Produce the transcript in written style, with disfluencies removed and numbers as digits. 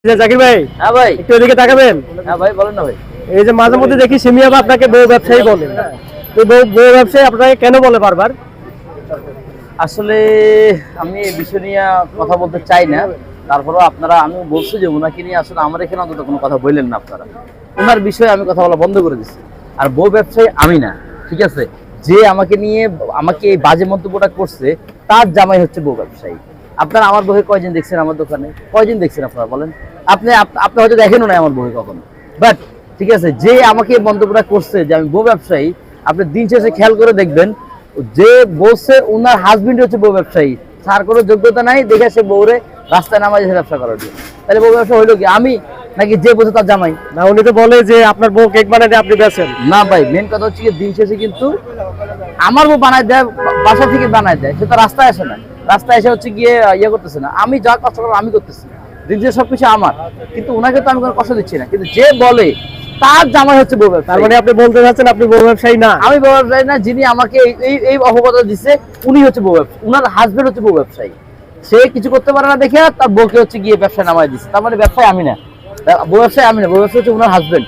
জাকির ভাই, হ্যাঁ ভাই। একটু এদিকে তাকাবেন। হ্যাঁ ভাই, বলেন না ভাই। এই যে মাঝে মধ্যে দেখি সিমিয়া বা আপনাকে বউ ব্যবসায়ী বলে, তো বউ ব্যবসায়ী আপনাকে কেন বলে বারবার? আসলে আমি এই বিষয় নিয়ে কথা বলতে চাই না, তারপরেও আপনারা, আমি বলছি যে ওনাকে নিয়ে আসলে আমার এখানে অন্তত কোনো কথা বললেন না আপনারা। ওনার বিষয়ে আমি কথা বলা বন্ধ করে দিচ্ছি। আর বউ ব্যবসায়ী আমি না, ঠিক আছে? যে আমাকে নিয়ে আমাকে এই বাজে মন্তব্যটা করছে তার জামাই হচ্ছে বউ ব্যবসায়ী। আপনারা আমার বউকে কয়দিন দেখছেন আমার দোকানে? কয়দিন দেখছেন আপনারা বলেন? আপনি হয়তো দেখেনও না আমার বউকে কখনো। বাট ঠিক আছে, যে আমাকে এই মন্তব্যটা করছে যে আমি বউ ব্যবসায়ী, আপনি দিন শেষে খেয়াল করে দেখবেন যে বলছে ওনার হাজবেন্ড হচ্ছে বউ ব্যবসায়ী, তার কোনো যোগ্যতা নাই দেখে সে বউরে রাস্তায় নামাই ব্যবসা করার জন্য। তাহলে বউ ব্যবসা হইলো কি আমি, নাকি যে বলছে তার জামাই? না, উনি তো বলে যে আপনার বউ কেক বানাতে আপনি বেচেন। না ভাই, মেন কথা হচ্ছে কি, দিন শেষে কিন্তু আমার বউ বানায় দেয়, বাসা থেকে বানায় দেয়, সে তো রাস্তায় আসে না। রাস্তায় এসে হচ্ছে গিয়ে ইয়ে করতেছে না, আমি যা কষ্ট করবো আমি করতেছি, দিন শেষে সবকিছু আমার। কিন্তু ওনাকে তো আমি কোনো কষ্ট দিচ্ছি না, কিন্তু যে বলে তার জামাই হচ্ছে বউ ব্যবসায়ী। তার মানে আপনি বলতে চাচ্ছেন আপনি বউ ব্যবসায়ী না? আমি বউ ব্যবসায়ী না, যিনি আমাকে এই অপবাদটা দিচ্ছে উনি হচ্ছে বউ ব্যবসায়ী, উনার হাজবেন্ড হচ্ছে বউ ব্যবসায়ী। সে কিছু করতে পারে না দেখে তার বউকে হচ্ছে গিয়ে ব্যবসায় নামাই দিচ্ছে। তার মানে ব্যবসায় আমি না, বউ ব্যবসায় আমি না, বউ ব্যবসায় হচ্ছে উনার হাজবেন্ড।